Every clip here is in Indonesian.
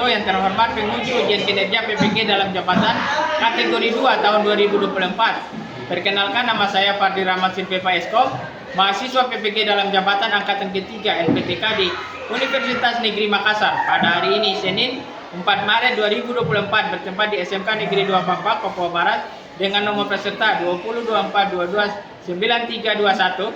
wabarakatuh. Yang terhormat penguji ujian kinerja PPG dalam jabatan kategori 2 tahun 2024. Perkenalkan, nama saya Fardi Rahmat Silvepa Eskom, mahasiswa PPG dalam jabatan angkatan ketiga NPTK di Universitas Negeri Makassar. Pada hari ini Senin 4 Maret 2024 bertempat di SMK Negeri 2 Pakpak, Papua Barat dengan nomor peserta 2024229321.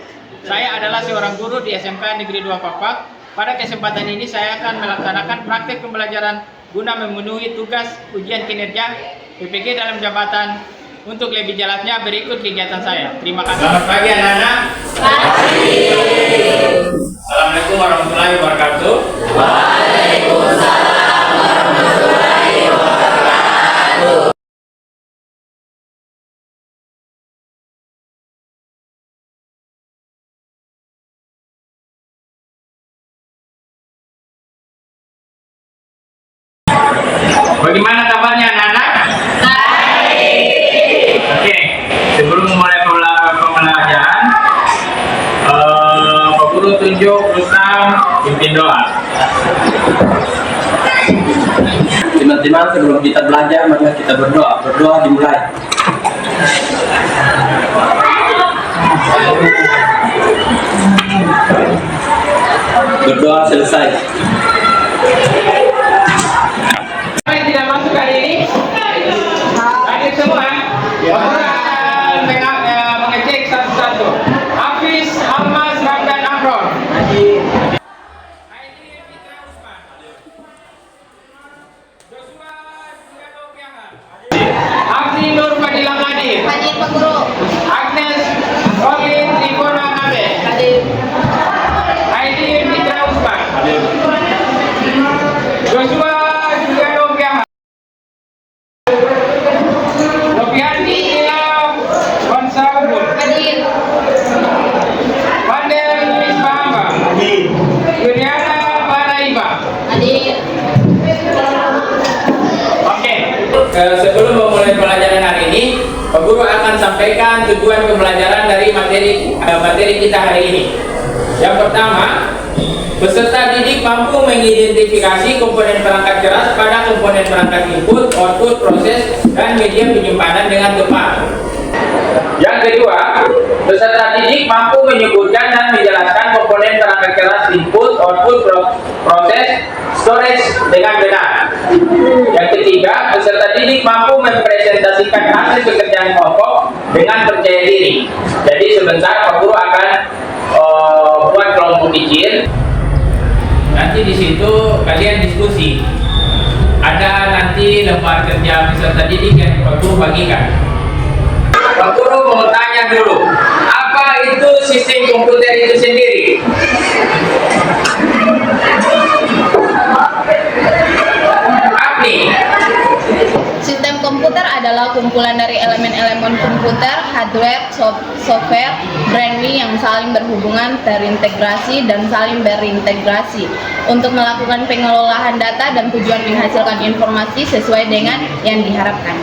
Saya adalah seorang guru di SMK Negeri 2 Pakpak. Pada kesempatan ini saya akan melaksanakan praktik pembelajaran guna memenuhi tugas ujian kinerja PPG dalam jabatan. Untuk lebih jelasnya berikut kegiatan saya. Terima kasih. Selamat pagi anak-anak. Assalamualaikum warahmatullahi wabarakatuh. Waalaikumsalam warahmatullahi wabarakatuh. Bagaimana kabarnya anak-anak? Baik. Oke, sebelum mulai pembelajaran, Pak Guru tunjuk Rustam pimpin doa. Teman-teman, sebelum kita belajar, maka kita berdoa. Berdoa dimulai. Berdoa selesai. Yang tidak masuk hari ini, hadir semua. Mengecek satu-satu. Hafiz, Almas, Ramdan, Amron. Abdi Nur Fadilah Hadir. Hadir Pak Guru. Agnes Roslin Tribona Nabe. Hadir. Aidi Mitra Usman. Joshua juga Nopiah. Nopiandi Ilham Konsaubun. Hadir. Pandel Luis Mahamba. Juliana Panaiba. Hadir. Oke, sebelum memulai pelajaran hari ini, Pak Guru akan sampaikan tujuan pembelajaran dari materi kita hari ini. Yang pertama, peserta didik mampu mengidentifikasi komponen perangkat keras pada komponen perangkat input, output, proses, dan media penyimpanan dengan tepat. Yang kedua, peserta didik mampu menyebutkan dan menjelaskan komponen perangkat keras input, output, proses, storage dengan benar. Yang ketiga, peserta didik mampu mempresentasikan hasil pekerjaan kelompok dengan percaya diri. Jadi sebentar Pak Guru akan buat kelompok kecil. Nanti di situ kalian diskusi. Ada nanti lembar kerja peserta didik yang Pak Guru bagikan. Pak Guru mau tanya dulu, apa itu sistem komputer itu sendiri? Apni. Sistem komputer adalah kumpulan dari elemen-elemen komputer, hardware, software, brainware yang saling berhubungan, terintegrasi, dan saling berintegrasi untuk melakukan pengelolaan data dan tujuan menghasilkan informasi sesuai dengan yang diharapkan.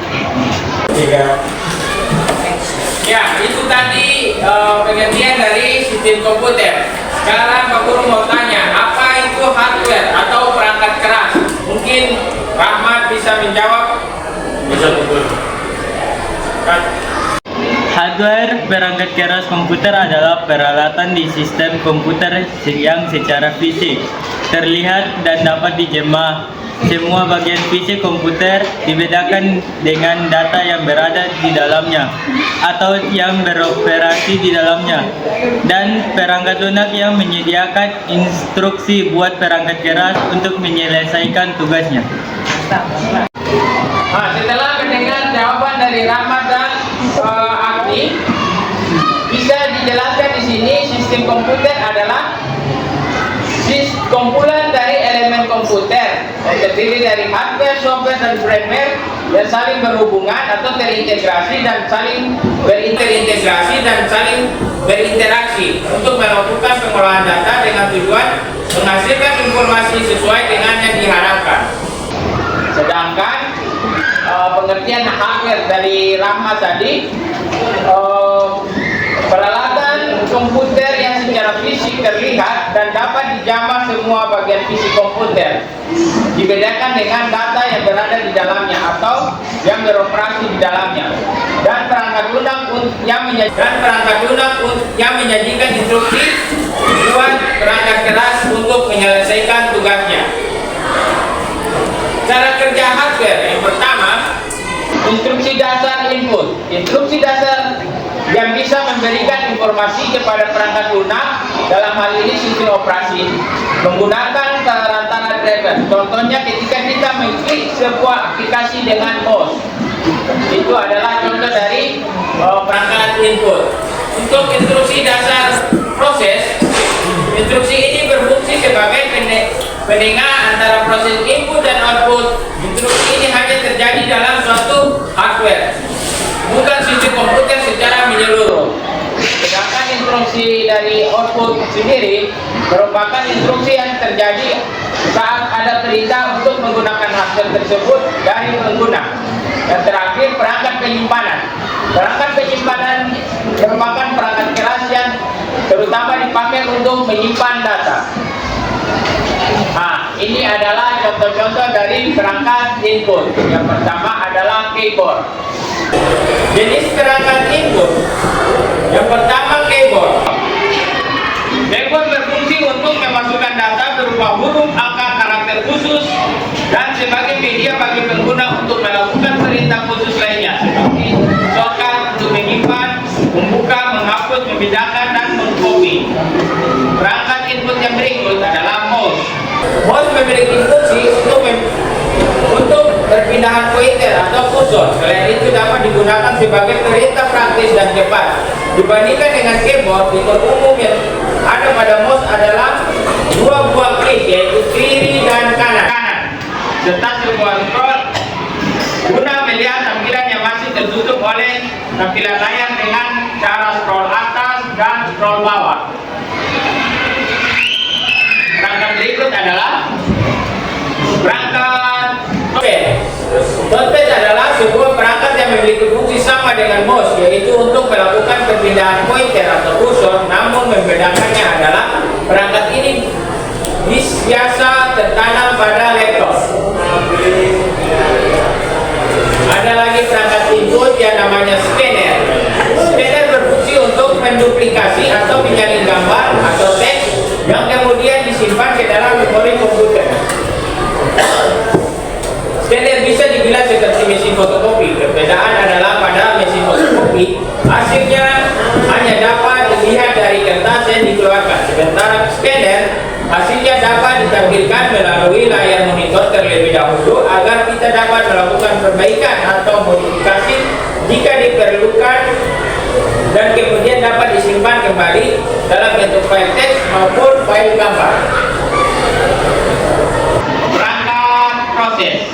Ya, itu tadi pengertian dari sistem komputer. Sekarang Pak Guru mau tanya, apa itu hardware atau perangkat keras? Mungkin Rahmat bisa menjawab. Bisa betul. Hardware perangkat keras komputer adalah peralatan di sistem komputer yang secara fisik terlihat dan dapat dijemah. Semua bagian fisik komputer dibedakan dengan data yang berada di dalamnya atau yang beroperasi di dalamnya, dan perangkat lunak yang menyediakan instruksi buat perangkat keras untuk menyelesaikan tugasnya. Nah, setelah mendengar jawaban dari Rahmat dan Abdi, bisa dijelaskan di sini sistem komputer adalah kumpulan dari elemen komputer yang terdiri dari hardware, software, dan firmware yang saling berhubungan atau terintegrasi dan saling berinteraksi untuk melakukan pengolahan data dengan tujuan menghasilkan informasi sesuai dengan yang diharapkan. Sedangkan pengertian hardware dari Rahmat tadi, peralatan komputer yang secara fisik fisik terlihat dan dapat dijamah semua bagian fisik komputer. Dibedakan dengan data yang berada di dalamnya atau yang beroperasi di dalamnya. Dan perangkat lunak yang menyajikan instruksi buat perangkat keras untuk menyelesaikan tugasnya. Cara kerja hardware yang pertama, instruksi dasar input. Instruksi dasar yang bisa memberikan informasi kepada perangkat lunak, dalam hal ini sistem operasi, menggunakan perantara driver. Contohnya ketika kita mengklik sebuah aplikasi dengan mouse, itu adalah contoh dari perangkat input. Untuk instruksi dasar proses, instruksi ini berfungsi sebagai penengah antara proses input dan output. Instruksi ini hanya terjadi dalam suatu hardware, bukan sistem komputer secara menyeluruh. Sedangkan instruksi dari output sendiri merupakan instruksi yang terjadi saat ada perintah untuk menggunakan hardware tersebut dari pengguna. Dan terakhir, perangkat penyimpanan. Perangkat penyimpanan merupakan perangkat keras yang terutama dipakai untuk menyimpan data. Nah, ini adalah contoh-contoh dari perangkat input. Yang pertama adalah keyboard. Jenis perangkat input. Yang pertama keyboard. Keyboard berfungsi untuk memasukkan data berupa huruf, angka, karakter khusus, dan sebagai media bagi pengguna untuk melakukan perintah khusus lainnya seperti shortcut untuk menyimpan, membuka, menghapus, membedakan, dan mengcopy. Perangkat input yang berikut adalah mouse. Mouse memiliki fungsi untuk perpindahan pointer atau kursor. Selain itu dapat digunakan sebagai perintah praktis dan cepat. Dibandingkan dengan keyboard, fitur umum yang ada pada mouse adalah dua buah klik, yaitu kiri dan kanan, serta sebuah scroll guna melihat tampilan yang masih tertutup oleh tampilan layar dengan cara scroll atas dan scroll bawah. Perangkat berikut adalah perangkat touchpad. Touchpad adalah sebuah perangkat yang memiliki fungsi sama dengan mouse, yaitu untuk melakukan perpindahan pointer atau kursor, namun membedakannya adalah perangkat ini biasa tertanam pada laptop. Ada lagi perangkat input yang namanya scanner. Scanner berfungsi untuk menduplikasi atau menyalin gambar atau teks yang kemudian disimpan ke dalam memori komputer. Scanner bisa dibilang seperti mesin fotokopi. Perbedaan adalah pada mesin fotokopi, hasilnya hanya dapat dilihat dari kertas yang dikeluarkan. Sementara scanner, hasilnya dapat ditampilkan melalui layar monitor terlebih dahulu agar kita dapat melakukan perbaikan atau modifikasi jika diperlukan, dan kemudian dapat disimpan kembali dalam bentuk file teks maupun file gambar. Perangkat proses.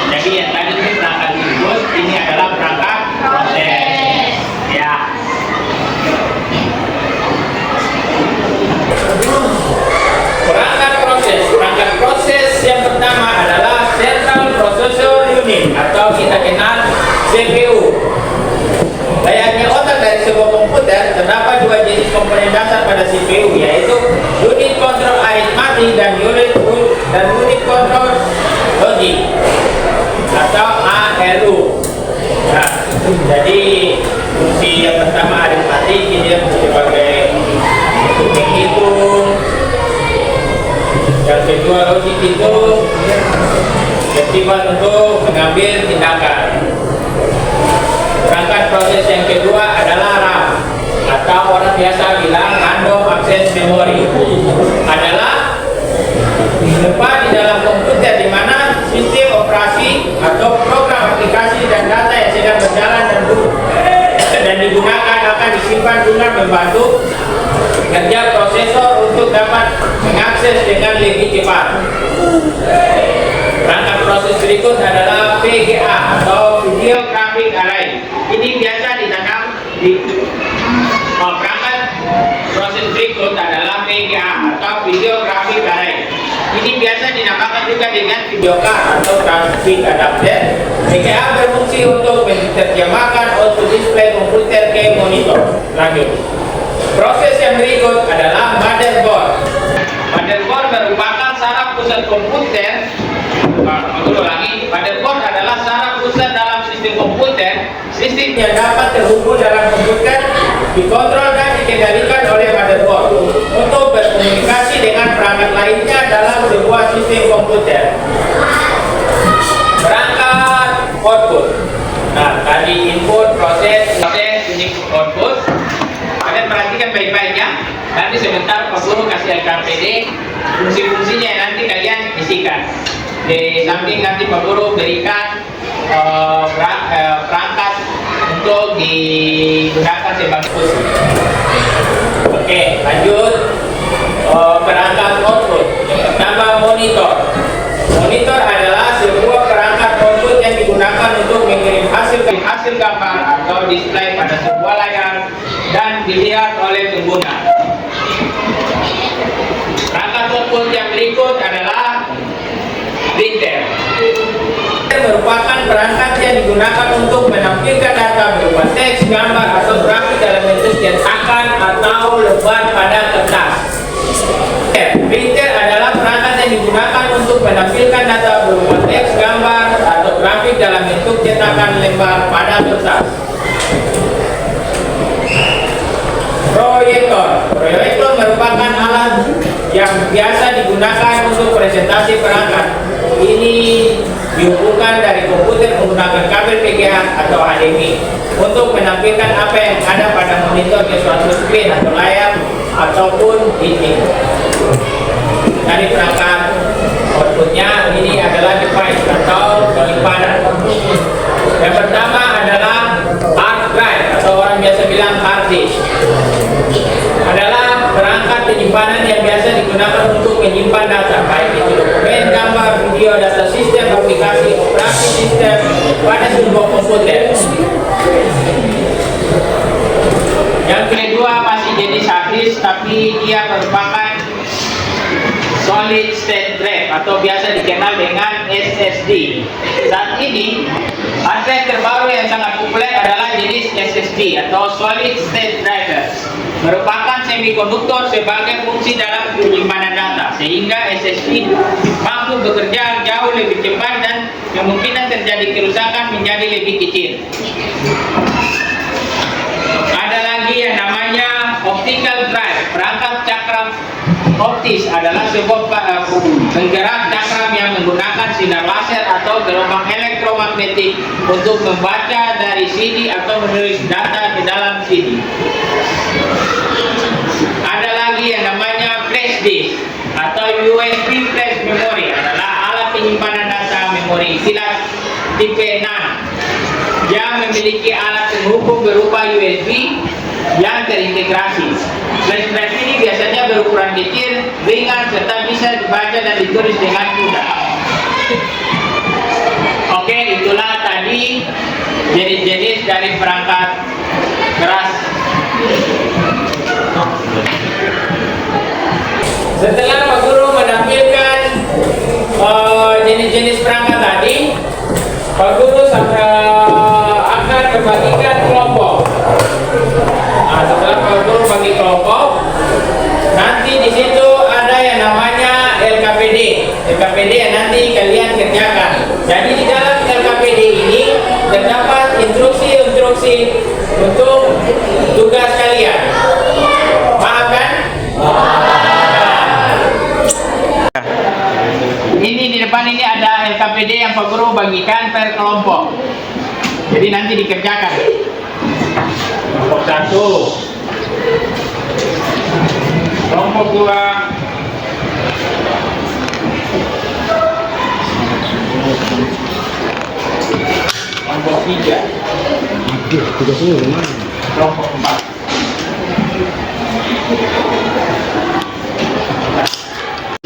Jadi yang tadi itu perangkat input, ini adalah perangkat proses. Ya. Perangkat proses. Perangkat proses yang pertama adalah Central Processor Unit atau kita kenal CPU. Layaknya otak dari sebuah komputer, terdapat dua jenis komponen dasar pada CPU, yaitu unit control arithmetic dan unit control logic atau ALU. Nah, jadi fungsi yang pertama arithmetic, ini sebagai untuk menghitung. Yang kedua logic itu bersifat untuk mengambil tindakan. Perangkat proses yang kedua adalah RAM atau orang biasa bilang random access memory. Adalah tempat di dalam komputer di mana sistem operasi atau program aplikasi dan data yang sedang berjalan dan digunakan akan disimpan guna membantu kerja prosesor untuk dapat mengakses dengan lebih cepat. Perangkat proses berikut adalah VGA atau Video Graphic Array. Ini biasa ditanam di perangkat proses berikut adalah VGA atau Video Graphic Array. Ini biasa dinamakan juga dengan video card atau graphic adapter. VGA berfungsi untuk menerjemahkan output display komputer ke monitor. Lanjut. Proses yang berikut adalah motherboard. Motherboard merupakan saraf pusat komputer. Ulangi, motherboard adalah saraf pusat dalam sistem komputer. Sistem yang dapat terhubung dalam komputer dikontrol dan dikendalikan oleh motherboard untuk berkomunikasi dengan perangkat lainnya dalam sebuah sistem komputer. Perangkat output. Nah, tadi input, proses, ini output. Kalian perhatikan baik-baiknya. Nanti sebentar Pak Guru kasih LKPD, fungsi-fungsinya yang nanti kalian isikan. Di samping nanti Pak Guru berikan perangkat untuk digunakan sebagai fungsi. Oke, lanjut. Perangkat output. Yang pertama, monitor. Monitor adalah sebuah perangkat output yang digunakan untuk mengirim hasil gambar atau display pada sebuah layar dan dilihat oleh pengguna. Perangkat output yang berikut adalah printer. Printer merupakan perangkat yang digunakan untuk menampilkan data berupa teks, gambar, atau grafik dalam bentuk cetakan atau lembar pada kertas. Printer adalah perangkat yang digunakan untuk menampilkan data berupa teks, gambar, atau grafik dalam bentuk cetakan lembar pada kertas. Proyektor. Proyektor merupakan alat yang biasa digunakan untuk presentasi perangkat. Ini dihubungkan dari komputer menggunakan kabel VGA atau HDMI untuk menampilkan apa yang ada pada monitor ke suatu screen atau layar ataupun dinding. Dari perangkat outputnya ini adalah device atau penyimpanan. Yang pertama adalah hard drive atau orang biasa bilang hard disk. Adalah perangkat penyimpanan yang biasa digunakan untuk menyimpan data, baik itu dokumen, gambar, video, data sistem, aplikasi, operasi sistem pada sebuah komputer. Yang kedua masih jenis hard disk, tapi dia merupakan solid state drive atau biasa dikenal dengan SSD. Saat ini, hard drive terbaru yang sangat populer adalah jenis SSD atau solid state drive. Merupakan semikonduktor sebagai fungsi dalam penyimpanan data, sehingga SSD mampu bekerja jauh lebih cepat dan kemungkinan terjadi kerusakan menjadi lebih kecil. Ada lagi yang namanya optical drive. Perangkat cakram optis adalah sebuah penggerak cakram yang menggunakan sinar laser atau gelombang elektromagnetik untuk membaca dari CD atau menulis data ke dalam CD. Ada lagi yang namanya flash disk atau USB flash memory, adalah alat penyimpanan data memori kilat tipe 6 yang memiliki alat penghubung berupa USB yang terintegrasi. Flash drive ini biasanya berukuran kecil, ringan, serta bisa dibaca dan ditulis dengan mudah. Oke, itulah tadi jenis-jenis dari perangkat keras. Setelah Pak Guru menampilkan jenis-jenis perangkat tadi, Pak Guru akan membagikan kelompok. Nah, setelah Pak Guru bagi kelompok, nanti di situ ada yang namanya LKPD. LKPD yang nanti kalian kerjakan. Jadi di dalam LKPD ini terdapat instruksi-instruksi untuk tugas kalian. Paham kan? Ini di depan ini ada LKPD yang Pak Guru bagikan per kelompok. Jadi nanti dikerjakan. Kelompok 1, kelompok 2, kelompok 3, kelompok 4.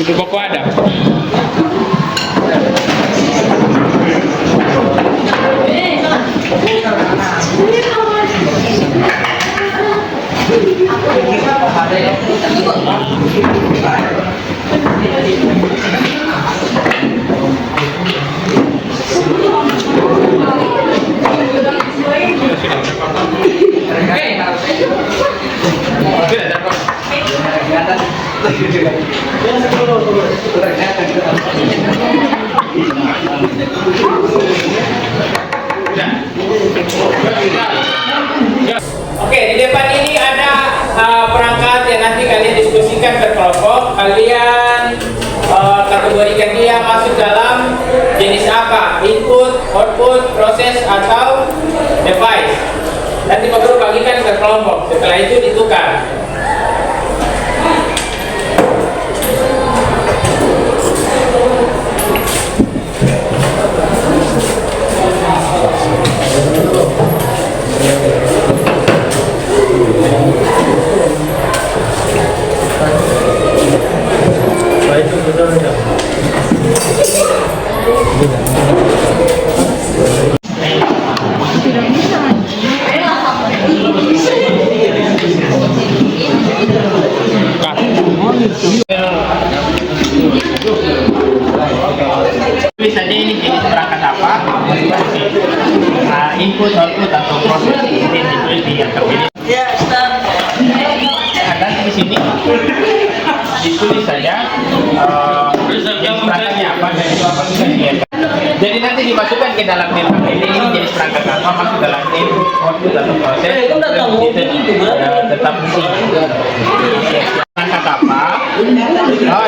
Itu buku ada. Good. kalian kategorikan dia masuk dalam jenis apa? Input, output, proses, atau device. Nanti Pak Guru bagikan ke kelompok. Setelah itu ditukar. Tulis saja ini jenis perangkat apa, input, output, atau proses. Ini ditulis di yang terpilih. Ada di sini ditulis saja jenis perangkatnya apa dan itu apa bisa dilihat. Jadi nanti dimasukkan ke dalam tempat ini jenis perangkat apa masuk dalam input, output, atau proses. Tetap fungsi. Perangkat apa?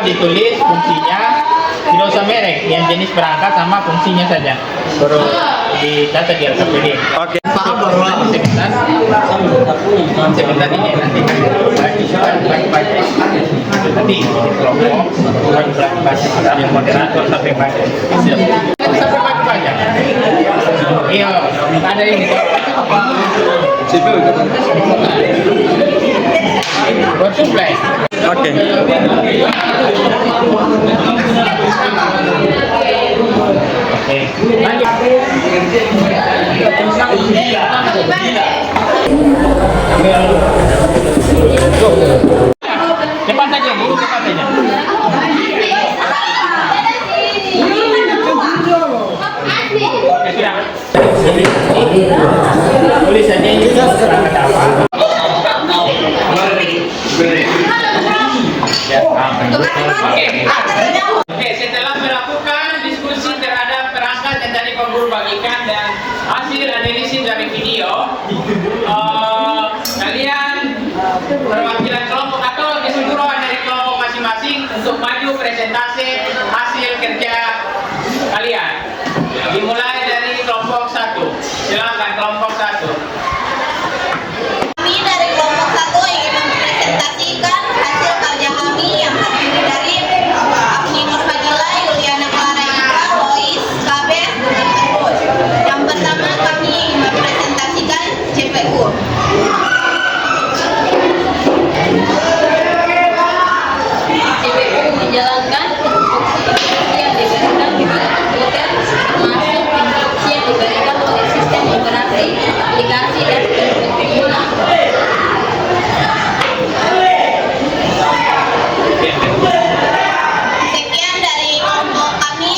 Ditulis fungsinya. Tidak usah merek, yang jenis perangkat sama fungsinya saja. Baru didata di RKPD. Oke. Sebentar ini nanti baca. Nanti kelompok baca yang moderator sampai baca. Sampai baca. Iya, ada ini. Bersuplai. Oke. Lanjut. Cepat saja, guru cepat saja. Oke, sudah. Tulis saja ini perangkat apa. Oke, setelah melakukan diskusi terhadap perangkat yang tadi Pak Guru bagikan dan hasil analisis dari video, kalian perwakilan kelompok atau keseluruhan dari kelompok masing-masing untuk maju presentasi hasil kerja kalian. Dimulai dari kelompok 1. Silakan kelompok 1. Kami dari kelompok 1 ingin mempresentasikan hasil kerja kami yang terdiri dari Agni Nurfadila, Yuliana Clara Ika, Lois, Kabes, dan Terus. Yang pertama kami ingin mempresentasikan CPU. CPU menjalankan instruksi yang diberikan oleh komputer, termasuk instruksi yang diberikan oleh sistem operasi, aplikasi, dan pengguna. Sekian dari kelompok kami.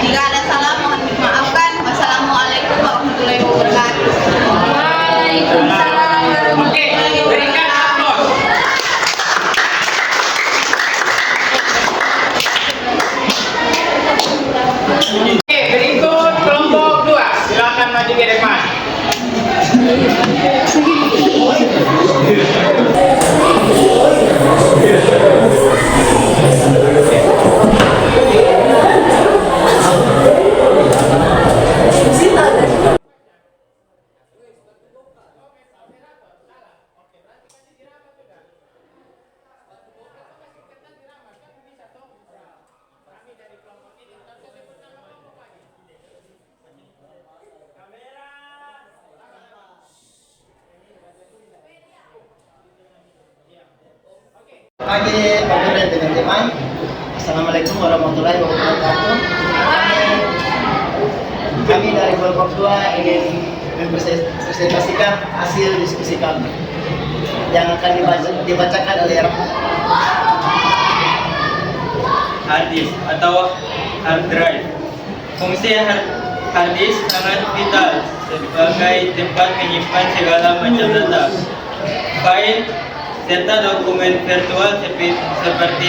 Jika ada salah mohon dimaafkan. Wassalamualaikum warahmatullahi wabarakatuh. Waalaikumsalam Oke, berikan aplaus. Oke, berikut kelompok 2. Silakan maju ke depan. Pagi Pak Guru dan teman-teman. Assalamualaikum warahmatullahi wabarakatuh. Kami dari kelompok 2 ingin mempresentasikan hasil diskusi kami yang akan dibacakan oleh Hard disk atau hard drive. Fungsi hard disk sangat vital sebagai tempat menyimpan segala macam data, file, serta dokumen virtual seperti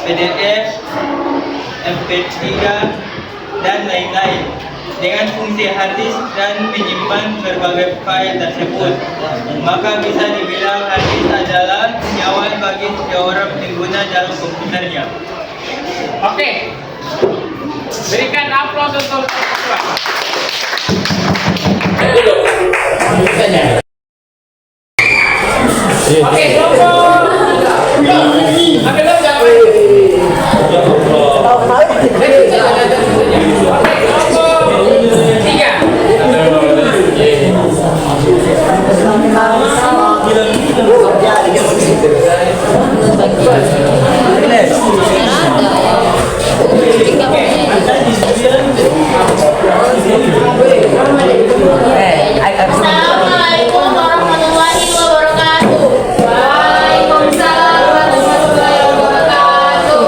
PDF, MP3, dan lain-lain. dengan fungsi hard disk dan menyimpan berbagai file tersebut. Maka bisa dibilang hard disk adalah nyawa bagi seorang pengguna dalam komputernya. Oke. Berikan aplaus untuk ketua. Oke, kelompok. Ambil dong jangan. Oke, kelompok 3. Assalamualaikum warahmatullahi wabarakatuh. Waalaikumsalam warahmatullahi wabarakatuh.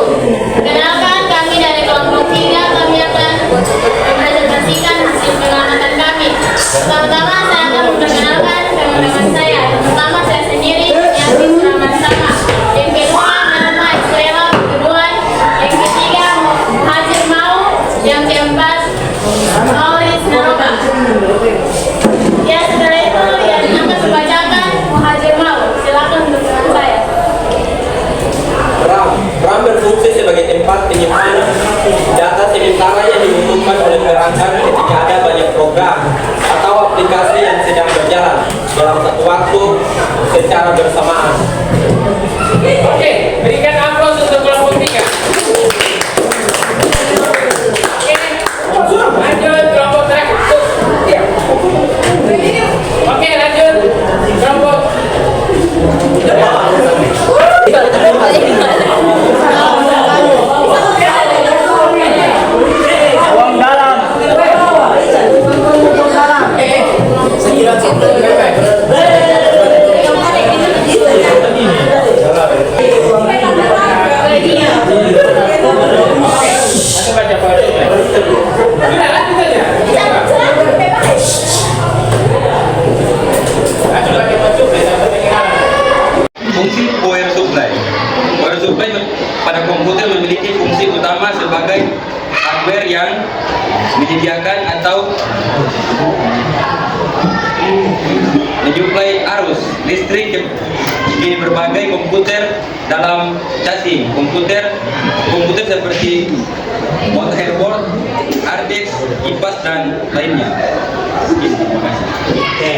Perkenalkan, kami dari kelompok 3, kami akan mempresentasikan hasil pengamatan kami. Pertama-tama saya akan memperkenalkan teman-teman saya. Pertama saya sendiri, Yasin Rahman Sama. Yang kedua nama Islela Kedua. Yang ketiga Muhajir Mau. Yang keempat Maurice Naroka. Ya, setelah itu yang akan membacakan Muhajir Mau. Silakan untuk teman saya. RAM berfungsi sebagai tempat penyimpanan data sementara yang dibutuhkan oleh perangkat ketika ada banyak program atau aplikasi yang sedang berjalan dalam satu waktu secara bersamaan. Oke, berikan aplaus untuk kelompok 3. Oke, lanjut kelompok terakhir. Oke, lanjut kelompok. Fungsi power supply. Power supply pada komputer memiliki fungsi utama sebagai hardware yang menyediakan atau menyuplai arus listrik di berbagai komputer dalam chassis komputer seperti motherboard, hard disk, kipas dan lainnya. Oke.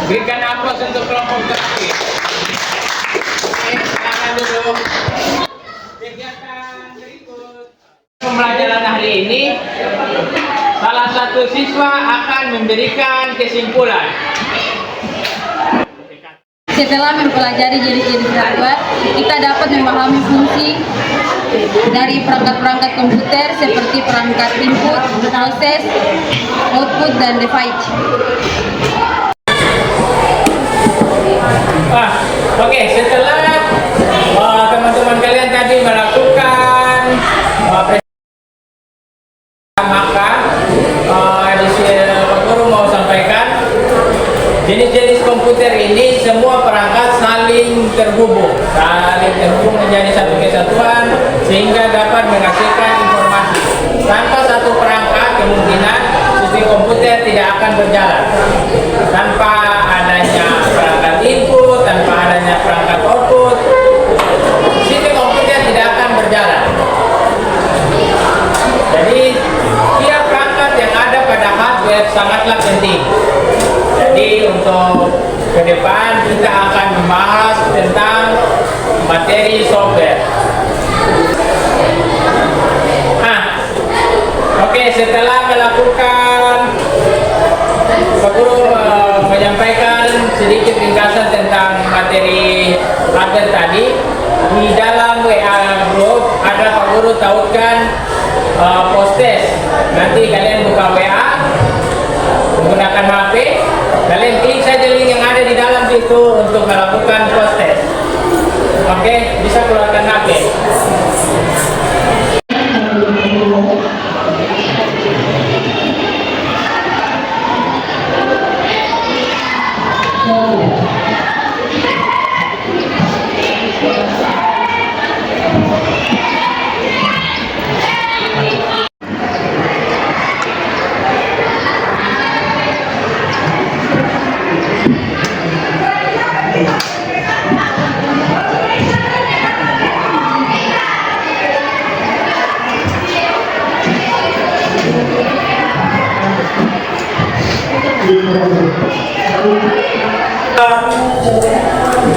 Berikan aplaus untuk kelompok terakhir. Oke, silakan duduk. Kegiatan berikut. Pembelajaran hari ini, salah satu siswa akan memberikan kesimpulan. Setelah mempelajari jenis-jenis hardware, kita dapat memahami fungsi dari perangkat-perangkat komputer seperti perangkat input, proses, output, dan device. Oke, setelah teman-teman kalian tadi melakukan maka di sini Pak Guru mau sampaikan jenis-jenis komputer ini semua perangkat saling terhubung menjadi satu kesatuan sehingga dapat menghasilkan informasi. Tanpa satu perangkat kemungkinan sistem komputer tidak akan berjalan. Tanpa adanya perangkat input, tanpa adanya perangkat output, sistem komputer tidak akan berjalan. Jadi tiap perangkat yang ada pada hardware sangatlah penting. Jadi untuk ke depan kita akan membahas tentang materi software. Oke, setelah melakukan Pak Guru menyampaikan sedikit ringkasan tentang materi hardware tadi. Di dalam WA group ada Pak Guru tautkan post-test. Nanti kalian buka WA menggunakan HP, kalian klik saja link yang ada di dalam situ untuk melakukan post-test. Oke, bisa keluarkan HP.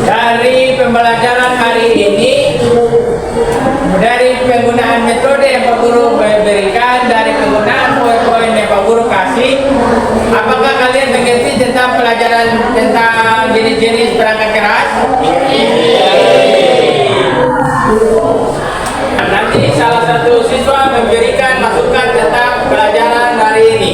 Dari pembelajaran hari ini, dari penggunaan metode yang Pak Guru berikan, dari penggunaan poin-poin yang Pak Guru kasih, apakah kalian mengerti tentang pelajaran tentang jenis-jenis perangkat keras? Nanti salah satu siswa memberikan masukan tentang pelajaran hari ini.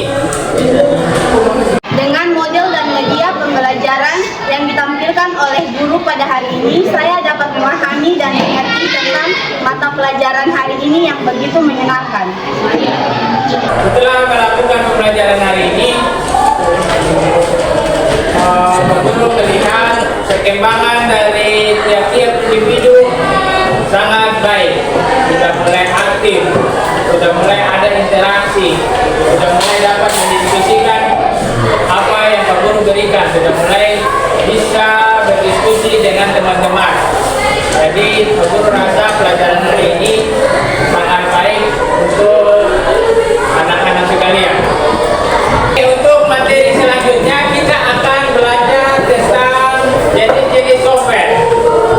Dengan model dan media pembelajaran yang ditampilkan oleh guru pada hari ini, saya dapat memahami dan mengerti tentang mata pelajaran hari ini yang begitu menyenangkan. Setelah melakukan pembelajaran hari ini, Pak Guru melihat perkembangan dari tiap-tiap individu sangat baik. Sudah mulai aktif, sudah mulai ada interaksi, sudah mulai dapat mendiskusikan apa yang Pak Guru berikan, sudah mulai bisa berdiskusi dengan teman-teman. Jadi Pak Guru rasa pelajaran hari ini sangat baik untuk anak-anak sekalian. Untuk materi selanjutnya kita akan belajar tentang jenis-jenis software.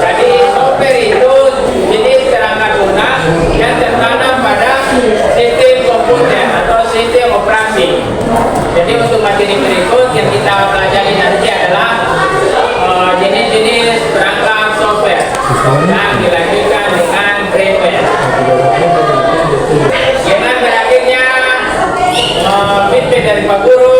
Jadi software itu jenis perangkat lunak yang tertanam pada sistem komputer atau sistem operasi. Jadi untuk materi berikut yang kita pelajari nanti adalah jenis-jenis perangkat software yang dilanjutkan dengan brainware. Dengan berakhirnya feedback dari Pak Guru